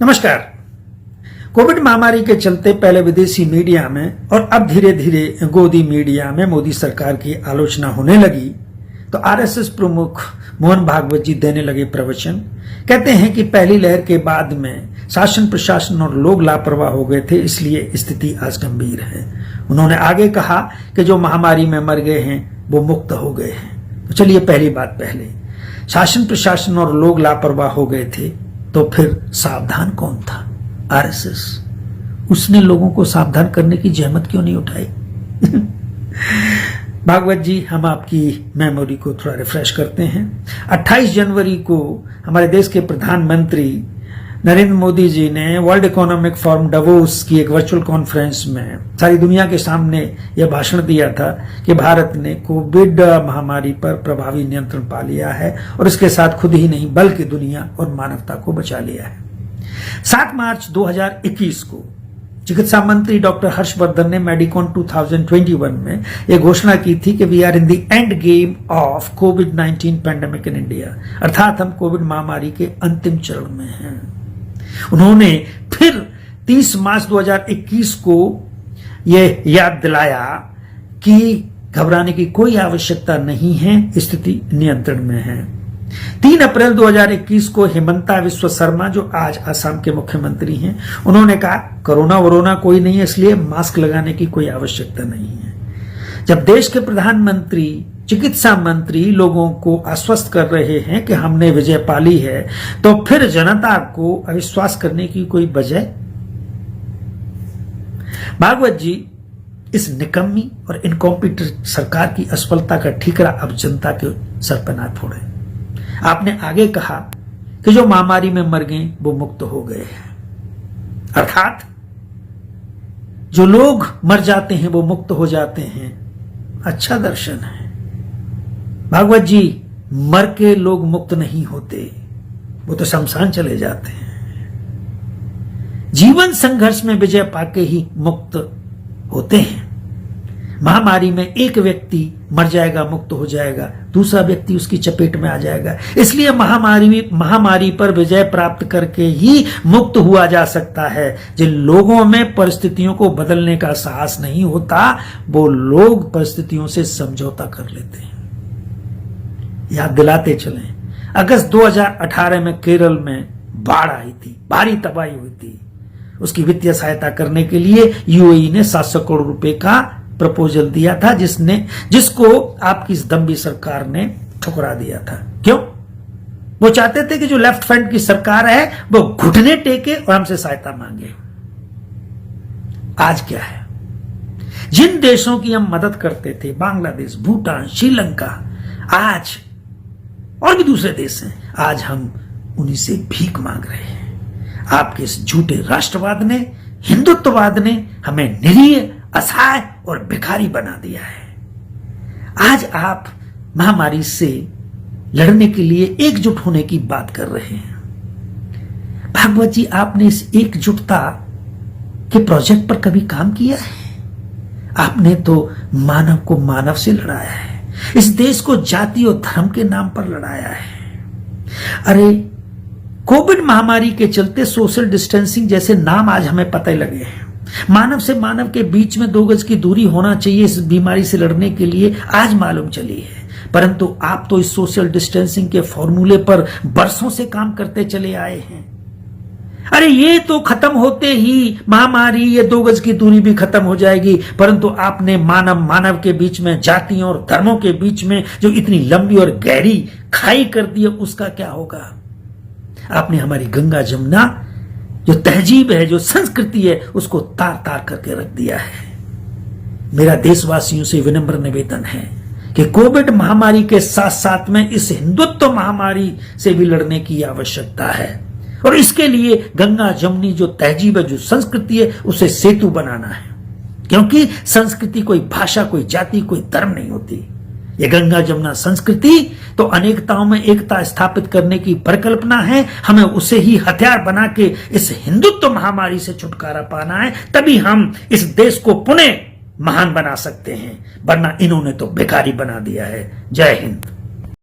नमस्कार। कोविड महामारी के चलते पहले विदेशी मीडिया में और अब धीरे धीरे गोदी मीडिया में मोदी सरकार की आलोचना होने लगी तो आरएसएस प्रमुख मोहन भागवत जी देने लगे प्रवचन। कहते हैं कि पहली लहर के बाद में शासन प्रशासन और लोग लापरवाह हो गए थे, इसलिए स्थिति आज गंभीर है। उन्होंने आगे कहा कि जो महामारी में मर गए हैं वो मुक्त हो गए हैं। तो चलिए पहली बात पहले, शासन प्रशासन और लोग लापरवाह हो गए थे तो फिर सावधान कौन था? आरएसएस। उसने लोगों को सावधान करने की जहमत क्यों नहीं उठाई? भागवत जी, हम आपकी मेमोरी को थोड़ा रिफ्रेश करते हैं। 28 जनवरी को हमारे देश के प्रधानमंत्री नरेंद्र मोदी जी ने वर्ल्ड इकोनॉमिक फोरम डावोस की एक वर्चुअल कॉन्फ्रेंस में सारी दुनिया के सामने यह भाषण दिया था कि भारत ने कोविड महामारी पर प्रभावी नियंत्रण पा लिया है और इसके साथ खुद ही नहीं बल्कि दुनिया और मानवता को बचा लिया है। 7 मार्च 2021 को चिकित्सा मंत्री डॉक्टर हर्षवर्धन ने मेडिकॉन 2021 में यह घोषणा की थी कि we are in the end game of कोविड-19 पैंडेमिक इन इंडिया, अर्थात हम कोविड महामारी के अंतिम चरण में हैं। उन्होंने फिर 30 मार्च 2021 को यह याद दिलाया कि घबराने की कोई आवश्यकता नहीं है, स्थिति नियंत्रण में है। 3 अप्रैल 2021 को हिमंता बिस्वा शर्मा, जो आज असम के मुख्यमंत्री हैं, उन्होंने कहा कोरोना वोरोना कोई नहीं है, इसलिए मास्क लगाने की कोई आवश्यकता नहीं है। जब देश के प्रधानमंत्री चिकित्सा मंत्री लोगों को आश्वस्त कर रहे हैं कि हमने विजय पा ली है, तो फिर जनता को अविश्वास करने की कोई वजह? भागवत जी, इस निकम्मी और इनकॉम्पिटेंट सरकार की असफलता का ठीकरा अब जनता के सर पर ना फोड़े। आपने आगे कहा कि जो महामारी में मर गए वो मुक्त हो गए हैं, अर्थात जो लोग मर जाते हैं वो मुक्त हो जाते हैं। अच्छा दर्शन है भागवत जी। मर के लोग मुक्त नहीं होते, वो तो शमशान चले जाते हैं। जीवन संघर्ष में विजय पाके ही मुक्त होते हैं। महामारी में एक व्यक्ति मर जाएगा, मुक्त हो जाएगा, दूसरा व्यक्ति उसकी चपेट में आ जाएगा। इसलिए महामारी पर विजय प्राप्त करके ही मुक्त हुआ जा सकता है। जिन लोगों में परिस्थितियों को बदलने का साहस नहीं होता, वो लोग परिस्थितियों से समझौता कर लेते हैं। याद दिलाते चलें, अगस्त 2018 में केरल में बाढ़ आई थी, भारी तबाही हुई थी। उसकी वित्तीय सहायता करने के लिए यूएई ने 700 करोड़ रुपए का प्रपोजल दिया था, जिसको आपकी इस दम्भी सरकार ने ठुकरा दिया था। क्यों? वो चाहते थे कि जो लेफ्ट फ्रंट की सरकार है वो घुटने टेके और हमसे सहायता मांगे। आज क्या है? जिन देशों की हम मदद करते थे, बांग्लादेश, भूटान, श्रीलंका, आज और भी दूसरे देश हैं, आज हम उन्हीं से भीख मांग रहे हैं। आपके इस झूठे राष्ट्रवाद ने, हिंदुत्ववाद ने हमें निरीह, असहाय और भिखारी बना दिया है। आज आप महामारी से लड़ने के लिए एकजुट होने की बात कर रहे हैं। भागवत जी, आपने इस एकजुटता के प्रोजेक्ट पर कभी काम किया है? आपने तो मानव को मानव से लड़ाया है, इस देश को जाति और धर्म के नाम पर लड़ाया है। अरे, कोविड महामारी के चलते सोशल डिस्टेंसिंग जैसे नाम आज हमें पता लगे हैं। मानव से मानव के बीच में 2 गज की दूरी होना चाहिए इस बीमारी से लड़ने के लिए, आज मालूम चली है। परंतु आप तो इस सोशल डिस्टेंसिंग के फॉर्मूले पर बरसों से काम करते चले आए हैं। अरे, ये तो खत्म होते ही महामारी, ये 2 गज की दूरी भी खत्म हो जाएगी। परंतु आपने मानव के बीच में, जातियों और धर्मों के बीच में जो इतनी लंबी और गहरी खाई कर दी है, उसका क्या होगा? आपने हमारी गंगा जमुना, जो तहजीब है, जो संस्कृति है, उसको तार तार करके रख दिया है। मेरा देशवासियों से विनम्र निवेदन है कि कोविड महामारी के साथ साथ में इस हिंदुत्व महामारी से भी लड़ने की आवश्यकता है और इसके लिए गंगा जमुनी जो तहजीब है, जो संस्कृति है, उसे सेतु बनाना है। क्योंकि संस्कृति कोई भाषा, कोई जाति, कोई धर्म नहीं होती। ये गंगा जमुना संस्कृति तो अनेकताओं में एकता स्थापित करने की परिकल्पना है। हमें उसे ही हथियार बना के इस हिंदुत्व महामारी से छुटकारा पाना है, तभी हम इस देश को पुनः महान बना सकते हैं। वरना इन्होंने तो बेकारी बना दिया है। जय हिंद।